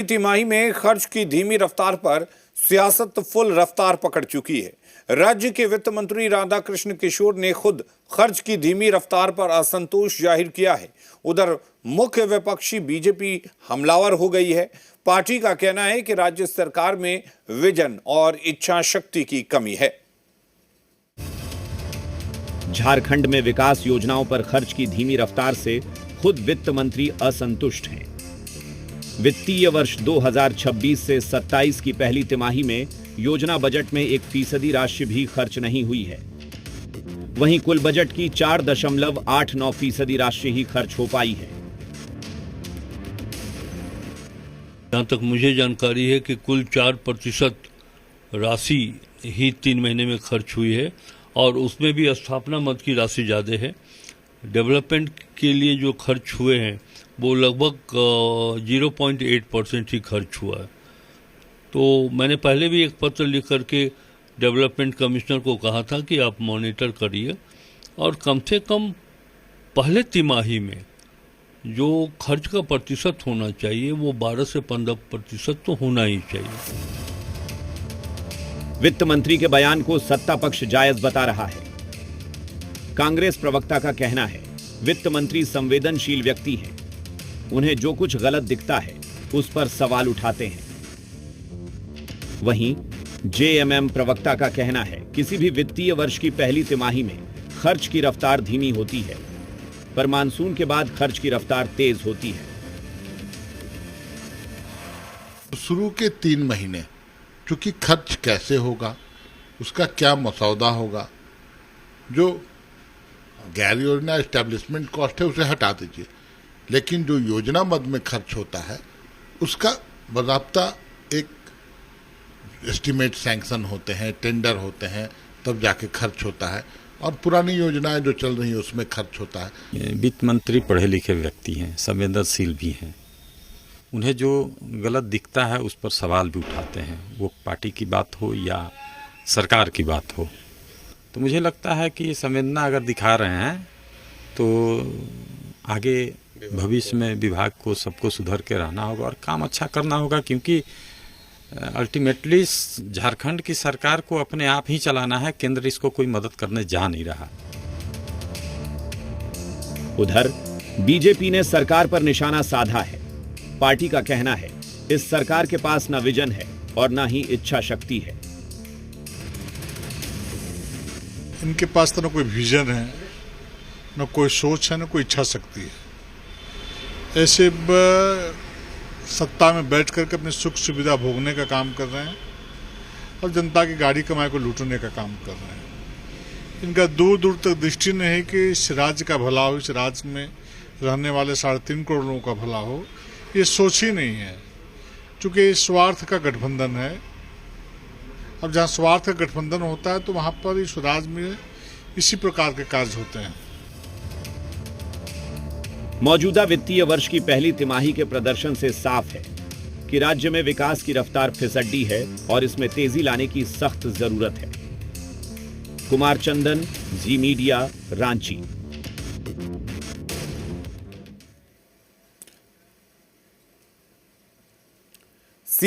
तिमाही में खर्च की धीमी रफ्तार पर सियासत फुल रफ्तार पकड़ चुकी है। राज्य के वित्त मंत्री राधाकृष्ण किशोर ने खुद खर्च की धीमी रफ्तार पर असंतोष जाहिर किया है। उधर मुख्य विपक्षी बीजेपी हमलावर हो गई है। पार्टी का कहना है कि राज्य सरकार में विजन और इच्छा शक्ति की कमी है। झारखंड में विकास योजनाओं पर खर्च की धीमी रफ्तार से खुद वित्त मंत्री असंतुष्ट हैं। वित्तीय वर्ष 2026 से 27 की पहली तिमाही में योजना बजट में 1% राशि भी खर्च नहीं हुई है। वहीं कुल बजट की 4.89% राशि ही खर्च हो पाई है। जहाँ तक मुझे जानकारी है कि कुल 4% राशि ही 3 महीने में खर्च हुई है और उसमें भी स्थापना मद की राशि ज़्यादा है। डेवलपमेंट के लिए जो खर्च हुए हैं वो लगभग 0.8% ही खर्च हुआ है। तो मैंने पहले भी एक पत्र लिख करके डेवलपमेंट कमिश्नर को कहा था कि आप मॉनिटर करिए और कम से कम पहले तिमाही में जो खर्च का प्रतिशत होना चाहिए वो 12 से 15% तो होना ही चाहिए। वित्त मंत्री के बयान को सत्ता पक्ष जायज बता रहा है। कांग्रेस प्रवक्ता का कहना है, वित्त मंत्री संवेदनशील व्यक्ति हैं। उन्हें जो कुछ गलत दिखता है उस पर सवाल उठाते हैं। वहीं जेएमएम प्रवक्ता का कहना है, किसी भी वित्तीय वर्ष की पहली तिमाही में खर्च की रफ्तार धीमी होती है, पर मानसून के बाद खर्च की रफ्तार तेज होती है। शुरू के 3 महीने क्योंकि खर्च कैसे होगा, उसका क्या मसौदा होगा, जो गैर योजना एस्टेब्लिशमेंट कॉस्ट है उसे हटा दीजिए, लेकिन जो योजना मद में खर्च होता है उसका बाकायदा एक एस्टीमेट सैंक्शन होते हैं, टेंडर होते हैं, तब जाके खर्च होता है और पुरानी योजनाएं जो चल रही हैं उसमें खर्च होता है। वित्त मंत्री पढ़े लिखे व्यक्ति हैं, संवेदनशील भी हैं। उन्हें जो गलत दिखता है उस पर सवाल भी उठाते हैं, वो पार्टी की बात हो या सरकार की बात हो। तो मुझे लगता है कि संवेदना अगर दिखा रहे हैं तो आगे भविष्य में विभाग को सबको सुधर के रहना होगा और काम अच्छा करना होगा, क्योंकि अल्टीमेटली झारखंड की सरकार को अपने आप ही चलाना है। केंद्र इसको कोई मदद करने जा नहीं रहा। उधर बीजेपी ने सरकार पर निशाना साधा है। पार्टी का कहना है, इस सरकार के पास न विजन है और न ही इच्छा शक्ति है। इनके पास तो न कोई विजन है, न कोई सोच है, न कोई इच्छा शक्ति है। ऐसे सत्ता में बैठ करके अपनी सुख सुविधा भोगने का काम कर रहे हैं और जनता की गाड़ी कमाई को लूटने का काम कर रहे हैं। इनका दूर दूर तक दृष्टि नहीं है कि इस राज्य का भला हो, इस राज्य में रहने वाले 3.5 करोड़ लोगों का भला हो। ये सोच ही नहीं है, क्योंकि स्वार्थ का गठबंधन है। अब जहाँ स्वार्थ का गठबंधन होता है तो वहाँ पर इस राज्य में इसी प्रकार के कार्य होते हैं। मौजूदा वित्तीय वर्ष की पहली तिमाही के प्रदर्शन से साफ है कि राज्य में विकास की रफ्तार फिसड्डी है और इसमें तेजी लाने की सख्त जरूरत है। कुमार चंदन, जी मीडिया, रांची।